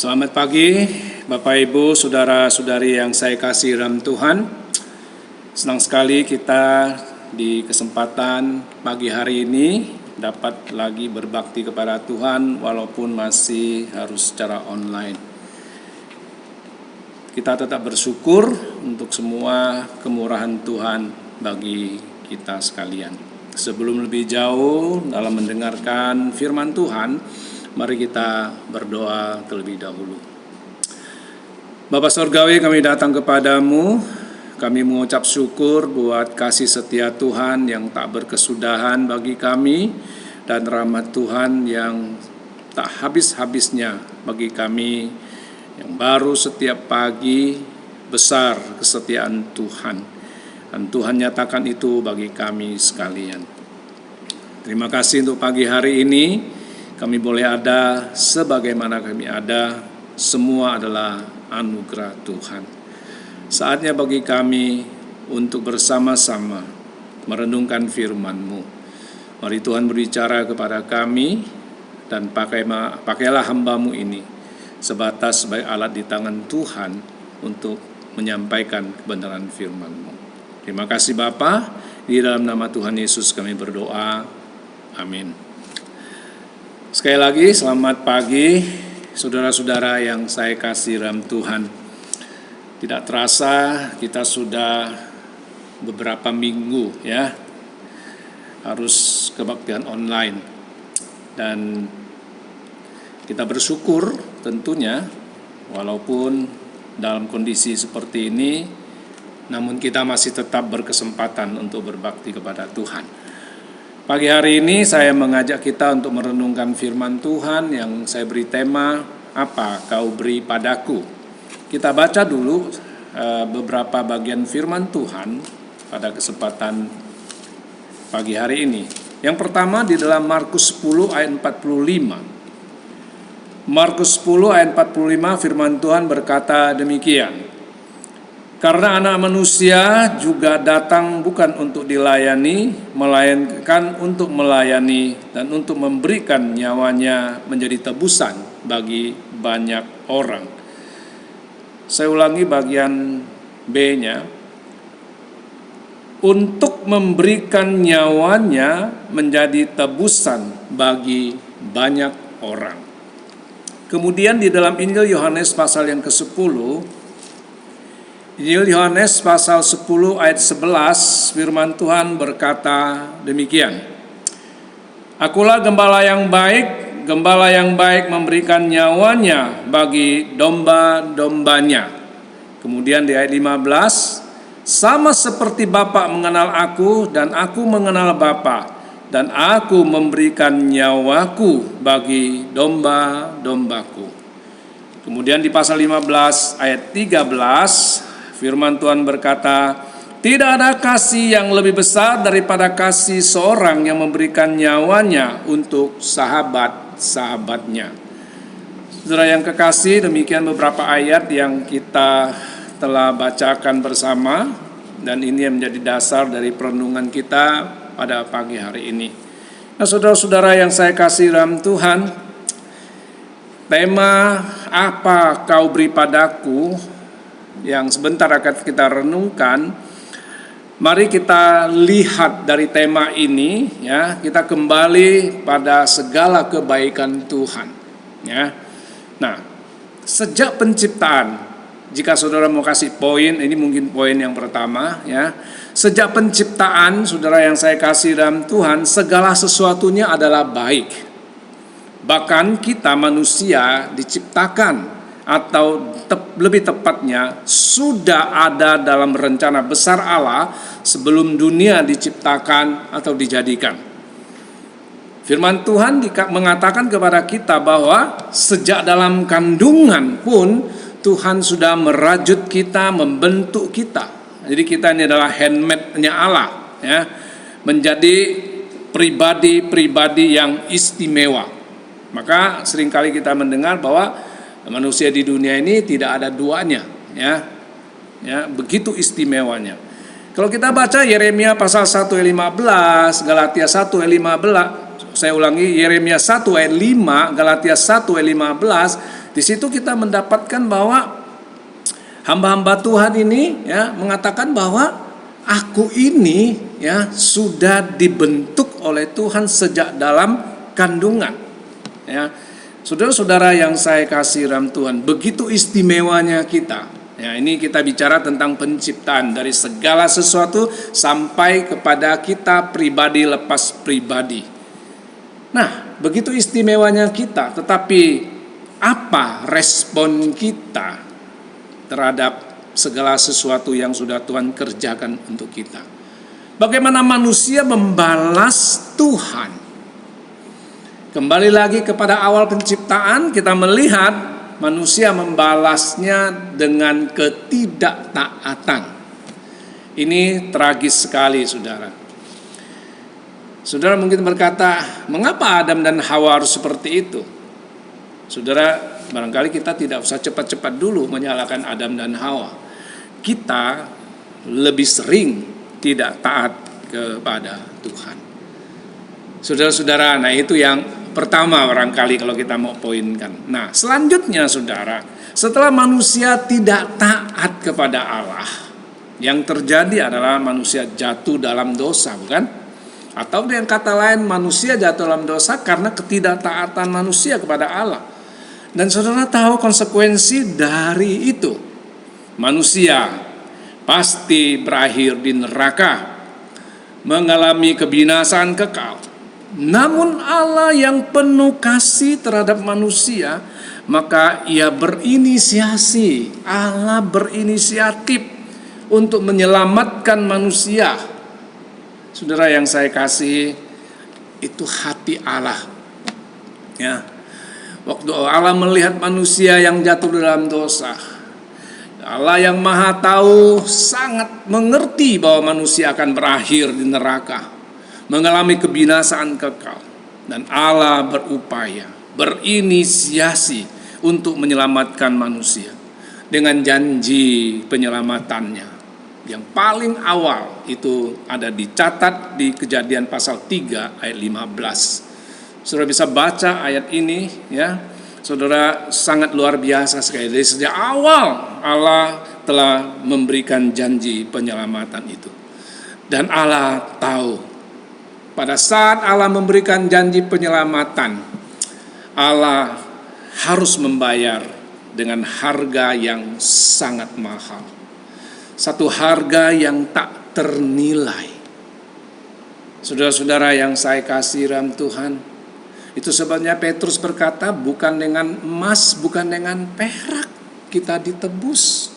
Selamat pagi Bapak Ibu, Saudara-saudari yang saya kasih dalam Tuhan. Senang sekali kita di kesempatan pagi hari ini dapat lagi berbakti kepada Tuhan walaupun masih harus secara online. Kita tetap bersyukur untuk semua kemurahan Tuhan bagi kita sekalian. Sebelum lebih jauh dalam mendengarkan firman Tuhan, mari kita berdoa terlebih dahulu. Bapa Surgawi, kami datang kepadamu. Kami mengucap syukur buat kasih setia Tuhan yang tak berkesudahan bagi kami dan rahmat Tuhan yang tak habis-habisnya bagi kami yang baru setiap pagi. Besar kesetiaan Tuhan, dan Tuhan nyatakan itu bagi kami sekalian. Terima kasih untuk pagi hari ini. Kami boleh ada sebagaimana kami ada, semua adalah anugerah Tuhan. Saatnya bagi kami untuk bersama-sama merenungkan firman-Mu. Mari Tuhan berbicara kepada kami, dan pakailah hamba-Mu ini sebatas sebagai alat di tangan Tuhan untuk menyampaikan kebenaran firman-Mu. Terima kasih Bapa, di dalam nama Tuhan Yesus kami berdoa. Amin. Sekali lagi selamat pagi saudara-saudara yang saya kasih dalam Tuhan. Tidak terasa kita sudah beberapa minggu ya harus kebaktian online, dan kita bersyukur tentunya walaupun dalam kondisi seperti ini, namun kita masih tetap berkesempatan untuk berbakti kepada Tuhan. Pagi hari ini saya mengajak kita untuk merenungkan firman Tuhan yang saya beri tema, apa kau beri padaku. Kita baca dulu beberapa bagian firman Tuhan pada kesempatan pagi hari ini. Yang pertama di dalam Markus 10 ayat 45. Markus 10 ayat 45 firman Tuhan berkata demikian. Karena anak manusia juga datang bukan untuk dilayani, melainkan untuk melayani dan untuk memberikan nyawanya menjadi tebusan bagi banyak orang. Saya ulangi bagian B-nya. Untuk memberikan nyawanya menjadi tebusan bagi banyak orang. Kemudian di dalam Injil Yohanes pasal yang ke-10, Injil Yohanes pasal 10 ayat 11, firman Tuhan berkata demikian. Akulah gembala yang baik memberikan nyawanya bagi domba-dombanya. Kemudian di ayat 15, sama seperti Bapa mengenal aku dan aku mengenal Bapa, dan aku memberikan nyawaku bagi domba-dombaku. Kemudian di pasal 15 ayat 13, firman Tuhan berkata, tidak ada kasih yang lebih besar daripada kasih seorang yang memberikan nyawanya untuk sahabat-sahabatnya. Saudara yang kekasih, demikian beberapa ayat yang kita telah bacakan bersama, dan ini yang menjadi dasar dari perenungan kita pada pagi hari ini. Nah, saudara-saudara yang saya kasih dalam Tuhan, tema apa kau beri padaku yang sebentar akan kita renungkan. Mari kita lihat dari tema ini ya, kita kembali pada segala kebaikan Tuhan ya. Nah, sejak penciptaan, jika saudara mau kasih poin, ini mungkin poin yang pertama ya. Sejak penciptaan, saudara yang saya kasih dalam Tuhan, segala sesuatunya adalah baik. Bahkan kita manusia diciptakan, atau lebih tepatnya sudah ada dalam rencana besar Allah sebelum dunia diciptakan atau dijadikan. Firman Tuhan mengatakan kepada kita bahwa sejak dalam kandungan pun Tuhan sudah merajut kita, membentuk kita. Jadi kita ini adalah handmade-nya Allah ya, menjadi pribadi-pribadi yang istimewa. Maka seringkali kita mendengar bahwa manusia di dunia ini tidak ada duanya ya. Ya, begitu istimewanya. Kalau kita baca Yeremia pasal 1 ayat 15, Galatia 1 ayat 15, saya ulangi, Yeremia 1 ayat 5, Galatia 1 ayat 15, Di situ kita mendapatkan bahwa hamba-hamba Tuhan ini ya mengatakan bahwa aku ini ya sudah dibentuk oleh Tuhan sejak dalam kandungan. Ya. Saudara-saudara yang saya kasih dalam Tuhan, begitu istimewanya kita. Ya, ini kita bicara tentang penciptaan dari segala sesuatu sampai kepada kita pribadi lepas pribadi. Nah, begitu istimewanya kita, tetapi apa respon kita terhadap segala sesuatu yang sudah Tuhan kerjakan untuk kita? Bagaimana manusia membalas Tuhan? Kembali lagi kepada awal penciptaan, kita melihat manusia membalasnya dengan ketidaktaatan. Ini tragis sekali, saudara. Saudara mungkin berkata, mengapa Adam dan Hawa harus seperti itu? Saudara, barangkali kita tidak usah cepat-cepat dulu menyalahkan Adam dan Hawa. Kita lebih sering tidak taat kepada Tuhan. Saudara-saudara, nah itu yang pertama barangkali kalau kita mau poinkan. Nah, selanjutnya saudara, setelah manusia tidak taat kepada Allah, yang terjadi adalah manusia jatuh dalam dosa, bukan? Atau dengan kata lain, manusia jatuh dalam dosa karena ketidaktaatan manusia kepada Allah. Dan saudara tahu konsekuensi dari itu. Manusia pasti berakhir di neraka, mengalami kebinasaan kekal. Namun Allah yang penuh kasih terhadap manusia, maka ia berinisiasi, Allah berinisiatif untuk menyelamatkan manusia. Saudara yang saya kasih, itu hati Allah. Ya. Waktu Allah melihat manusia yang jatuh dalam dosa, Allah yang Maha Tahu sangat mengerti bahwa manusia akan berakhir di neraka, mengalami kebinasaan kekal, dan Allah berupaya, berinisiasi untuk menyelamatkan manusia dengan janji penyelamatannya. Yang paling awal itu ada dicatat di Kejadian pasal 3 ayat 15. Saudara bisa baca ayat ini ya. Saudara, sangat luar biasa sekali. Dari sejak awal Allah telah memberikan janji penyelamatan itu. Dan Allah tahu pada saat Allah memberikan janji penyelamatan, Allah harus membayar dengan harga yang sangat mahal. Satu harga yang tak ternilai. Saudara-saudara yang saya kasih dalam Tuhan, itu sebabnya Petrus berkata, bukan dengan emas, bukan dengan perak kita ditebus.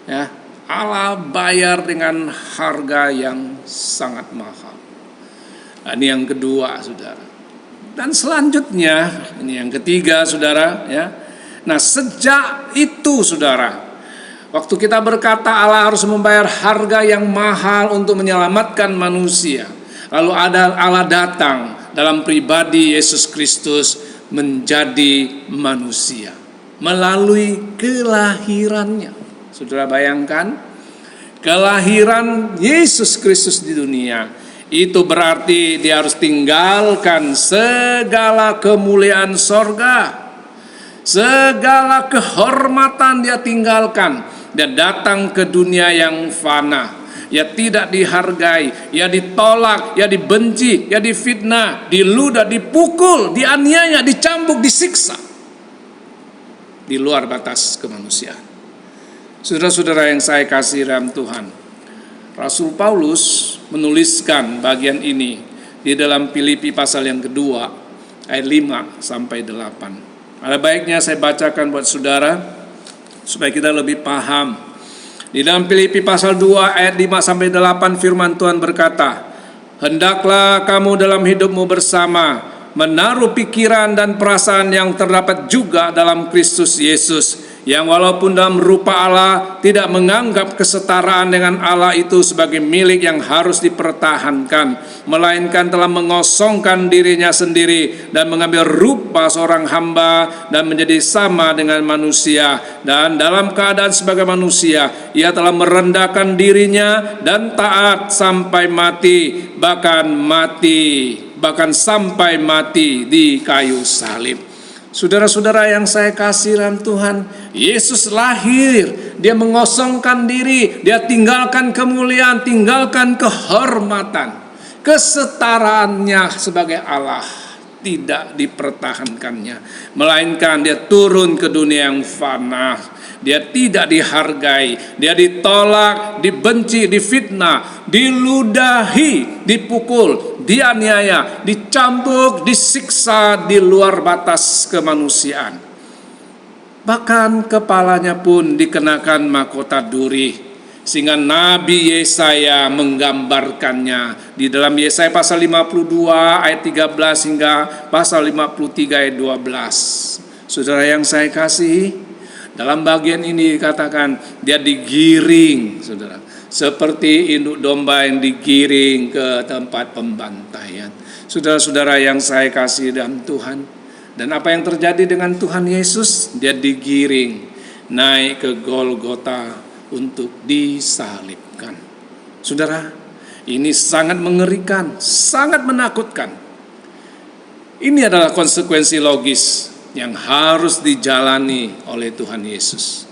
Ya, Allah bayar dengan harga yang sangat mahal. Ini yang kedua, saudara. Dan selanjutnya, ini yang ketiga, saudara. Ya. Nah, sejak itu, saudara, waktu kita berkata Allah harus membayar harga yang mahal untuk menyelamatkan manusia, lalu Allah datang dalam pribadi Yesus Kristus menjadi manusia melalui kelahirannya. Saudara bayangkan, kelahiran Yesus Kristus di dunia. Itu berarti dia harus tinggalkan segala kemuliaan sorga, segala kehormatan dia tinggalkan. Dia datang ke dunia yang fana. Ya tidak dihargai, ya ditolak, ya dibenci, ya difitnah, diludah, dipukul, dianiaya, dicambuk, disiksa. Di luar batas kemanusiaan. Saudara-saudara yang saya kasih dalam Tuhan, Rasul Paulus menuliskan bagian ini di dalam Filipi pasal yang kedua ayat 5 sampai 8. Ada baiknya saya bacakan buat saudara supaya kita lebih paham. Di dalam Filipi pasal 2 ayat 5 sampai 8 firman Tuhan berkata, hendaklah kamu dalam hidupmu bersama menaruh pikiran dan perasaan yang terdapat juga dalam Kristus Yesus, yang walaupun dalam rupa Allah tidak menganggap kesetaraan dengan Allah itu sebagai milik yang harus dipertahankan, melainkan telah mengosongkan dirinya sendiri dan mengambil rupa seorang hamba dan menjadi sama dengan manusia, dan dalam keadaan sebagai manusia ia telah merendahkan dirinya dan taat sampai mati, bahkan sampai mati di kayu salib. Saudara-saudara yang saya kasih dalam Tuhan, Yesus lahir, dia mengosongkan diri, dia tinggalkan kemuliaan, tinggalkan kehormatan. Kesetaraannya sebagai Allah tidak dipertahankannya, melainkan dia turun ke dunia yang fana. Dia tidak dihargai, dia ditolak, dibenci, difitnah, diludahi, dipukul, dianiaya, dicambuk, disiksa di luar batas kemanusiaan. Bahkan kepalanya pun dikenakan mahkota duri, sehingga Nabi Yesaya menggambarkannya di dalam Yesaya pasal 52 ayat 13 hingga pasal 53 ayat 12. Saudara yang saya kasihi, dalam bagian ini dikatakan dia digiring, saudara, seperti induk domba yang digiring ke tempat pembantaian. Saudara-saudara yang saya kasih dalam Tuhan, dan apa yang terjadi dengan Tuhan Yesus? Dia digiring naik ke Golgota untuk disalibkan. Saudara, ini sangat mengerikan, sangat menakutkan. Ini adalah konsekuensi logis yang harus dijalani oleh Tuhan Yesus.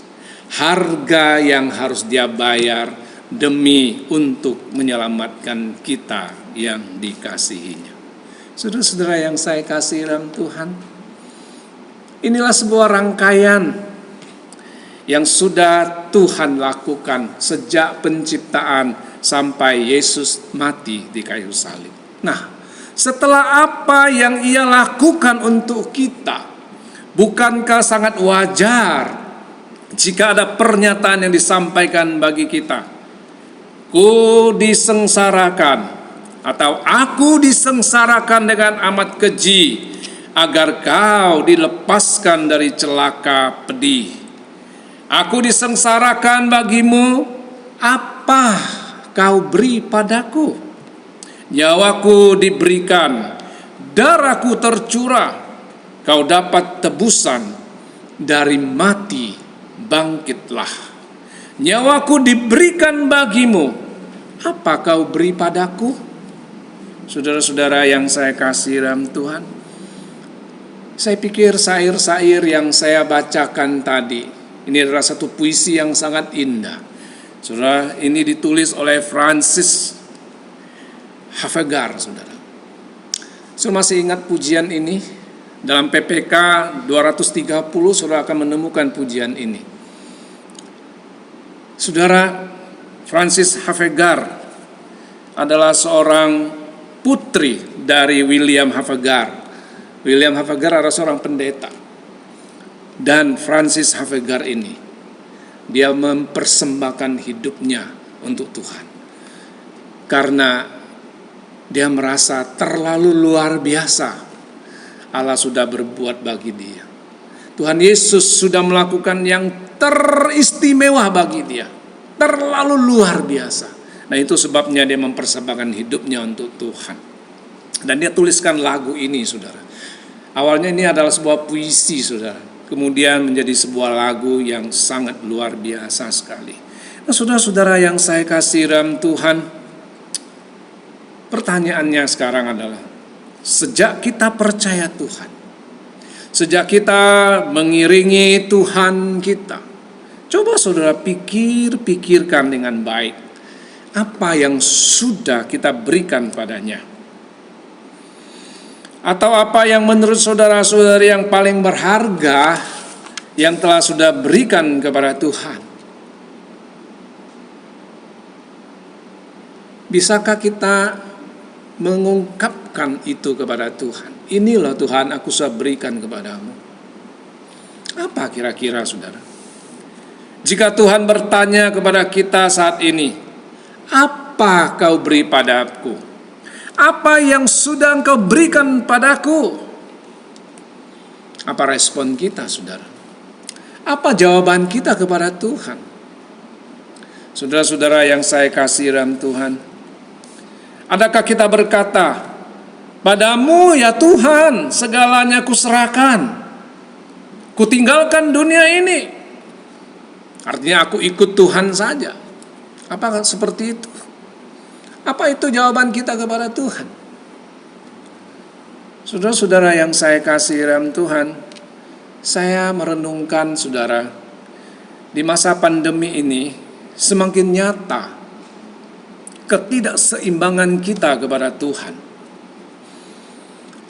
Harga yang harus dia bayar demi untuk menyelamatkan kita yang dikasihinya. Saudara-saudara yang saya kasih dalam Tuhan, inilah sebuah rangkaian yang sudah Tuhan lakukan sejak penciptaan sampai Yesus mati di kayu salib. Nah, setelah apa yang ia lakukan untuk kita, bukankah sangat wajar jika ada pernyataan yang disampaikan bagi kita? Ku disengsarakan, atau aku disengsarakan dengan amat keji, agar kau dilepaskan dari celaka pedih. Aku disengsarakan bagimu, apa kau beri padaku? Nyawaku diberikan, darahku tercurah, kau dapat tebusan, dari mati bangkitlah. Nyawaku diberikan bagimu, apa kau beri padaku? Saudara-saudara yang saya kasih dalam Tuhan, saya pikir syair-syair yang saya bacakan tadi, ini adalah satu puisi yang sangat indah. Saudara, ini ditulis oleh Francis Hafegar, saudara. Saya masih ingat pujian ini. Dalam PPK 230, saudara akan menemukan pujian ini. Saudara, Francis Hafegar adalah seorang putri dari William Hafegar. William Hafegar adalah seorang pendeta. Dan Francis Hafegar ini, dia mempersembahkan hidupnya untuk Tuhan. Karena dia merasa terlalu luar biasa Allah sudah berbuat bagi dia. Tuhan Yesus sudah melakukan yang teristimewa bagi dia. Terlalu luar biasa. Nah, itu sebabnya dia mempersembahkan hidupnya untuk Tuhan. Dan dia tuliskan lagu ini, saudara. Awalnya ini adalah sebuah puisi, saudara. Kemudian menjadi sebuah lagu yang sangat luar biasa sekali. Nah, saudara-saudara yang saya kasih dalam Tuhan, pertanyaannya sekarang adalah, sejak kita percaya Tuhan, sejak kita mengiringi Tuhan kita, coba saudara pikirkan dengan baik, apa yang sudah kita berikan padanya. Atau apa yang menurut saudara-saudari yang paling berharga yang telah sudah berikan kepada Tuhan. Bisakah kita mengungkapkan itu kepada Tuhan? Inilah Tuhan, aku sudah berikan kepadamu. Apa kira-kira, saudara? Jika Tuhan bertanya kepada kita saat ini, apa kau beri padaku? Apa yang sudah engkau berikan padaku? Apa respon kita, saudara? Apa jawaban kita kepada Tuhan? Saudara-saudara yang saya kasih dalam Tuhan, adakah kita berkata, padamu ya Tuhan segalanya kuserahkan, kutinggalkan dunia ini, artinya aku ikut Tuhan saja? Apakah seperti itu? Apa itu jawaban kita kepada Tuhan? Saudara-saudara yang saya kasih dalam Tuhan, Saya merenungkan, saudara, di masa pandemi ini semakin nyata ketidakseimbangan kita kepada Tuhan.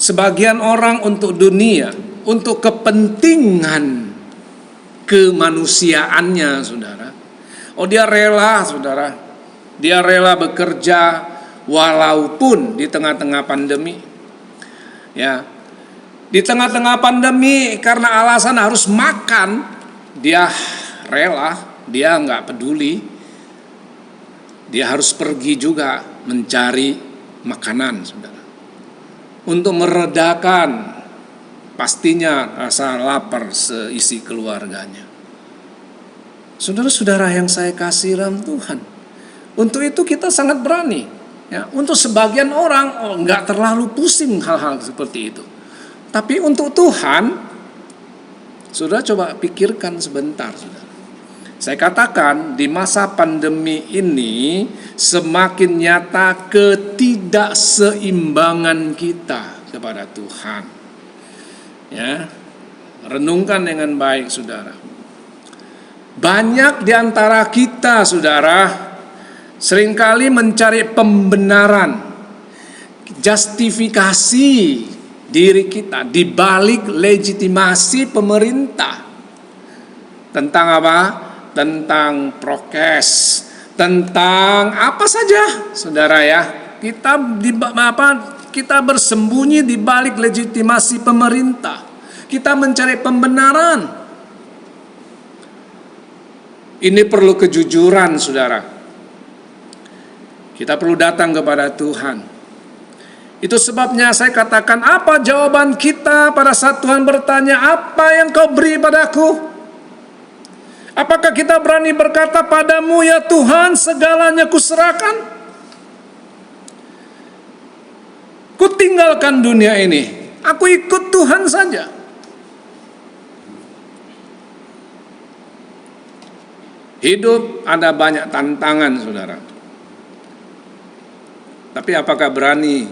Sebagian orang untuk dunia, untuk kepentingan kemanusiaannya, saudara. Oh, dia rela, saudara. Dia rela bekerja walaupun di tengah-tengah pandemi. Ya. Di tengah-tengah pandemi karena alasan harus makan, dia rela, dia nggak peduli. Dia harus pergi juga mencari makanan, saudara. Untuk meredakan pastinya rasa lapar seisi keluarganya. Saudara-saudara yang saya kasih dalam Tuhan, untuk itu kita sangat berani. Ya, untuk sebagian orang nggak terlalu pusing hal-hal seperti itu. Tapi untuk Tuhan, saudara coba pikirkan sebentar, saudara. Saya katakan di masa pandemi ini semakin nyata ketidakseimbangan kita kepada Tuhan. Ya, renungkan dengan baik, saudara. Banyak di antara kita, saudara, seringkali mencari pembenaran, justifikasi diri kita di balik legitimasi pemerintah. Tentang apa? Tentang prokes, tentang apa saja, saudara ya. Kita bersembunyi di balik legitimasi pemerintah. Kita mencari pembenaran. Ini perlu kejujuran, saudara. Kita perlu datang kepada Tuhan. Itu sebabnya saya katakan, apa jawaban kita pada saat Tuhan bertanya, apa yang kau beri padaku? Apakah kita berani berkata padamu, ya Tuhan, segalanya kuserahkan? Ku tinggalkan dunia ini, aku ikut Tuhan saja. Hidup ada banyak tantangan, saudara. Tapi apakah berani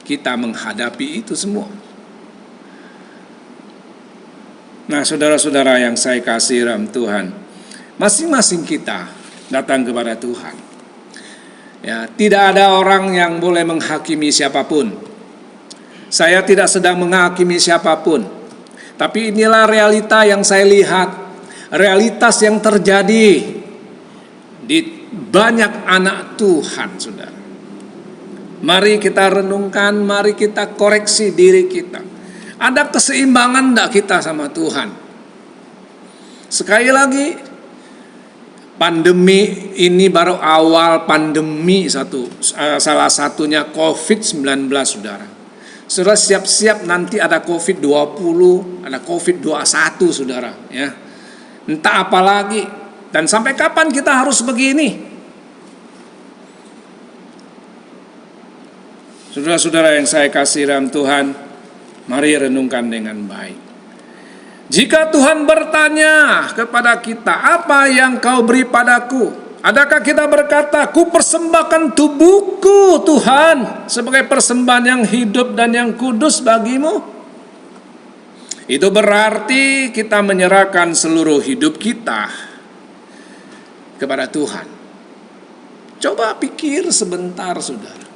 kita menghadapi itu semua? Nah, saudara-saudara yang saya kasih dalam Tuhan, masing-masing kita datang kepada Tuhan. Ya, tidak ada orang yang boleh menghakimi siapapun. Saya tidak sedang menghakimi siapapun. Tapi inilah realita yang saya lihat. Realitas yang terjadi di banyak anak Tuhan, saudara. Mari kita renungkan, mari kita koreksi diri kita. Ada keseimbangan enggak kita sama Tuhan? Sekali lagi, pandemi ini baru awal pandemi salah satunya COVID-19, saudara. Saudara siap-siap nanti ada COVID-20, ada COVID-21, saudara, ya. Entah apa lagi. Dan sampai kapan kita harus begini? Saudara-saudara yang saya kasih dalam Tuhan, mari renungkan dengan baik. Jika Tuhan bertanya kepada kita, apa yang kau beri padaku? Adakah kita berkata, ku persembahkan tubuhku Tuhan sebagai persembahan yang hidup dan yang kudus bagimu? Itu berarti kita menyerahkan seluruh hidup kita kepada Tuhan. Coba pikir sebentar, saudara.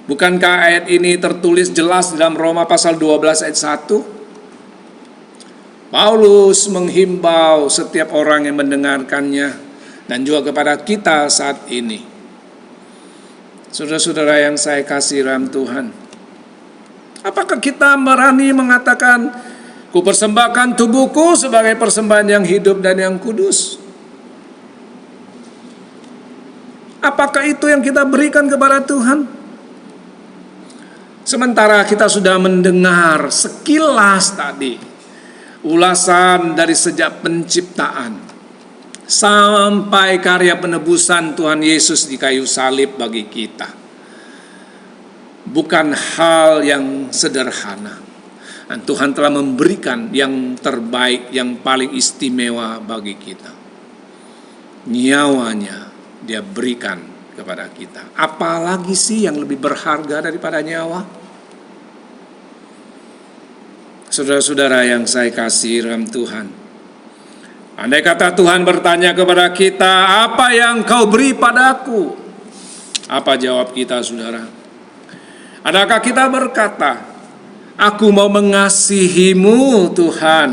Bukankah ayat ini tertulis jelas dalam Roma pasal 12 ayat 1? Paulus menghimbau setiap orang yang mendengarkannya dan juga kepada kita saat ini. Saudara-saudara yang saya kasih dalam Tuhan, apakah kita berani mengatakan, ku persembahkan tubuhku sebagai persembahan yang hidup dan yang kudus? Apakah itu yang kita berikan kepada Tuhan? Sementara kita sudah mendengar sekilas tadi ulasan dari sejak penciptaan sampai karya penebusan Tuhan Yesus di kayu salib bagi kita. Bukan hal yang sederhana. Dan Tuhan telah memberikan yang terbaik, yang paling istimewa bagi kita. Nyawanya Dia berikan kepada kita. Apalagi sih yang lebih berharga daripada nyawa? Saudara-saudara yang saya kasih dalam Tuhan, andai kata Tuhan bertanya kepada kita, apa yang kau beri padaku? Apa jawab kita, saudara? Adakah kita berkata, aku mau mengasihimu Tuhan,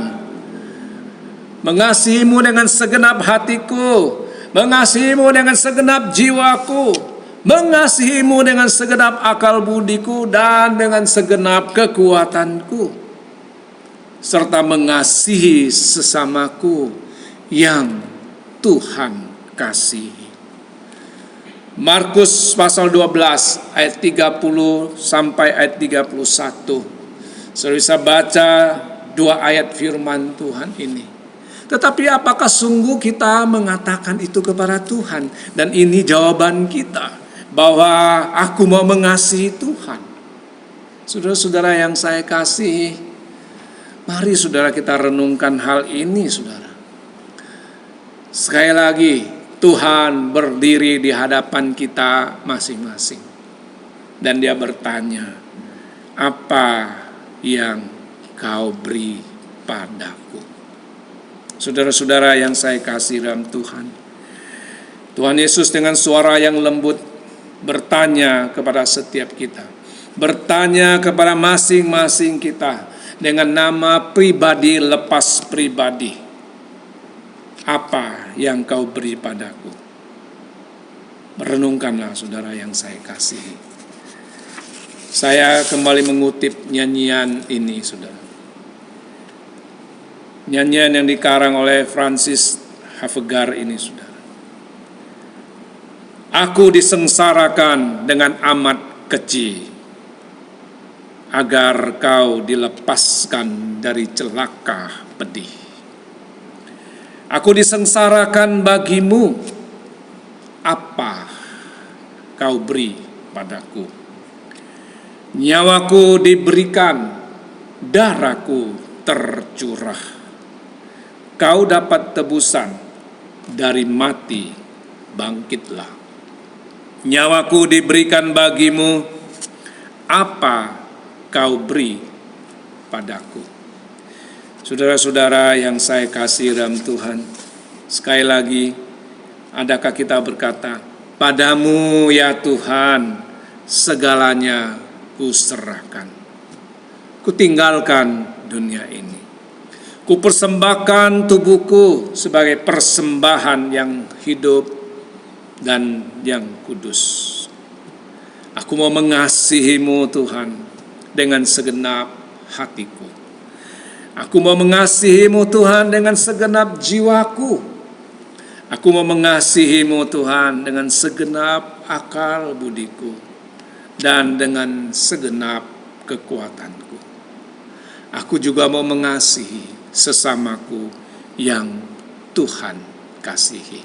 mengasihimu dengan segenap hatiku, mengasihimu dengan segenap jiwaku, mengasihimu dengan segenap akal budiku dan dengan segenap kekuatanku, serta mengasihi sesamaku yang Tuhan kasihi. Markus pasal 12 ayat 30 sampai ayat 31. Saudara bisa baca 2 ayat firman Tuhan ini. Tetapi apakah sungguh kita mengatakan itu kepada Tuhan? Dan ini jawaban kita, bahwa aku mau mengasihi Tuhan. Saudara-saudara yang saya kasih, mari saudara kita renungkan hal ini, saudara. Sekali lagi, Tuhan berdiri di hadapan kita masing-masing. Dan dia bertanya, apa yang kau beri padaku? Saudara-saudara yang saya kasih dalam Tuhan, Tuhan Yesus dengan suara yang lembut bertanya kepada setiap kita, bertanya kepada masing-masing kita dengan nama pribadi lepas pribadi, apa yang kau beri padaku? Renungkanlah saudara yang saya kasihi. Saya kembali mengutip nyanyian ini, saudara. Nyanyian yang dikarang oleh Francis Hafegar ini, saudara. Aku disengsarakan dengan amat keji, agar kau dilepaskan dari celaka pedih. Aku disengsarakan bagimu, apa kau beri padaku? Nyawaku diberikan, darahku tercurah. Kau dapat tebusan, dari mati bangkitlah. Nyawaku diberikan bagimu, apa kau beri padaku? Saudara-saudara yang saya kasih dalam Tuhan, sekali lagi, adakah kita berkata, padamu ya Tuhan, segalanya kuserahkan. Kutinggalkan dunia ini. Kupersembahkan tubuhku sebagai persembahan yang hidup dan yang kudus. Aku mau mengasihimu Tuhan dengan segenap hatiku. Aku mau mengasihimu Tuhan dengan segenap jiwaku. Aku mau mengasihimu Tuhan dengan segenap akal budiku dan dengan segenap kekuatanku. Aku juga mau mengasihi sesamaku yang Tuhan kasihi.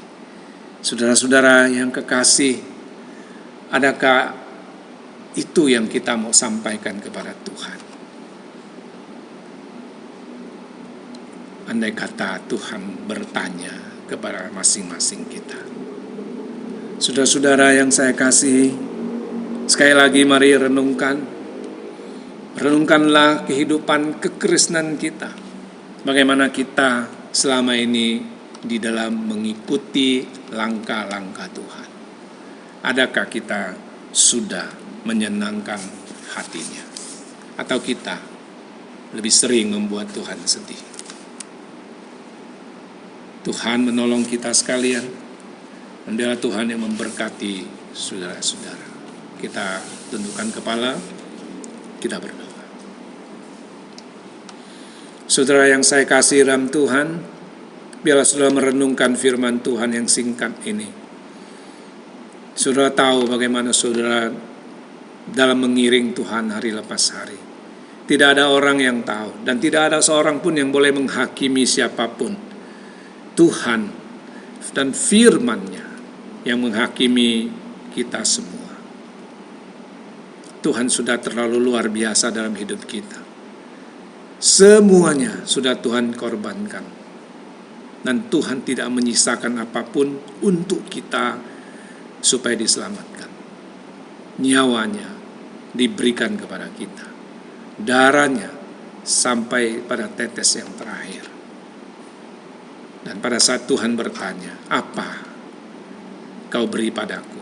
Saudara-saudara yang kekasih, adakah itu yang kita mau sampaikan kepada Tuhan? Andai kata Tuhan bertanya kepada masing-masing kita. Saudara-saudara yang saya kasihi, sekali lagi mari renungkanlah kehidupan kekristenan kita. Bagaimana kita selama ini di dalam mengikuti langkah-langkah Tuhan. Adakah kita sudah menyenangkan hatinya? Atau kita lebih sering membuat Tuhan sedih? Tuhan menolong kita sekalian. Dan biarlah Tuhan yang memberkati saudara-saudara. Kita tundukkan kepala, kita berdoa. Saudara yang saya kasih dalam Tuhan, biarlah saudara merenungkan firman Tuhan yang singkat ini. Saudara tahu bagaimana saudara dalam mengiring Tuhan hari lepas hari. Tidak ada orang yang tahu, dan tidak ada seorang pun yang boleh menghakimi siapapun. Tuhan dan firman-Nya yang menghakimi kita semua. Tuhan sudah terlalu luar biasa dalam hidup kita. Semuanya sudah Tuhan korbankan. Dan Tuhan tidak menyisakan apapun untuk kita supaya diselamatkan. Nyawanya diberikan kepada kita. Darahnya sampai pada tetes yang terakhir. Dan pada saat Tuhan bertanya, apa kau beri padaku?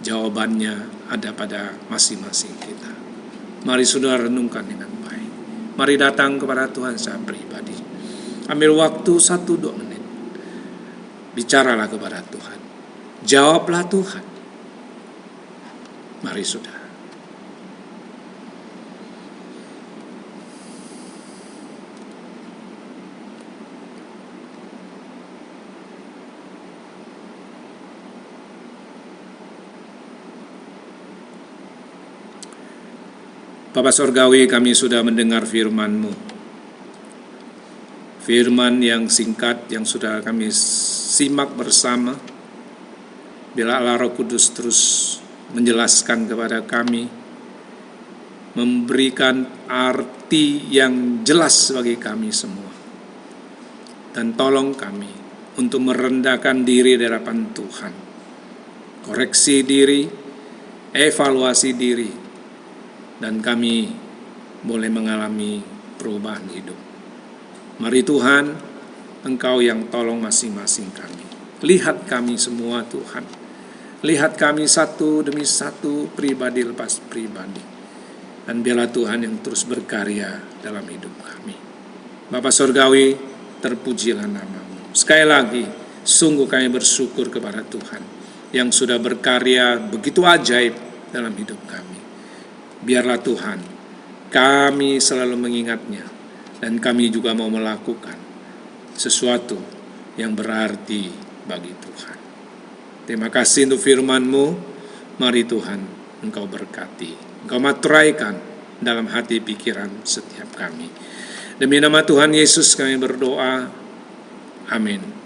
Jawabannya ada pada masing-masing kita. Mari saudara renungkan dengan baik. Mari datang kepada Tuhan secara pribadi. Ambil waktu 1-2 menit. Bicaralah kepada Tuhan. Jawablah Tuhan. Mari saudara. Bapa Sorgawi, kami sudah mendengar firman-Mu. Firman yang singkat yang sudah kami simak bersama. Bila Allah Roh Kudus terus menjelaskan kepada kami, memberikan arti yang jelas bagi kami semua. Dan tolong kami untuk merendahkan diri di hadapan Tuhan. Koreksi diri, evaluasi diri, dan kami boleh mengalami perubahan hidup. Mari Tuhan, Engkau yang tolong masing-masing kami. Lihat kami semua Tuhan. Lihat kami satu demi satu, pribadi lepas pribadi. Dan biarlah Tuhan yang terus berkarya dalam hidup kami. Bapa Sorgawi, terpujilah nama-Mu. Sekali lagi, sungguh kami bersyukur kepada Tuhan yang sudah berkarya begitu ajaib dalam hidup kami. Biarlah Tuhan, kami selalu mengingatnya, dan kami juga mau melakukan sesuatu yang berarti bagi Tuhan. Terima kasih untuk firman-Mu. Mari Tuhan, Engkau berkati, Engkau maturaikan dalam hati pikiran setiap kami. Demi nama Tuhan Yesus kami berdoa. Amin.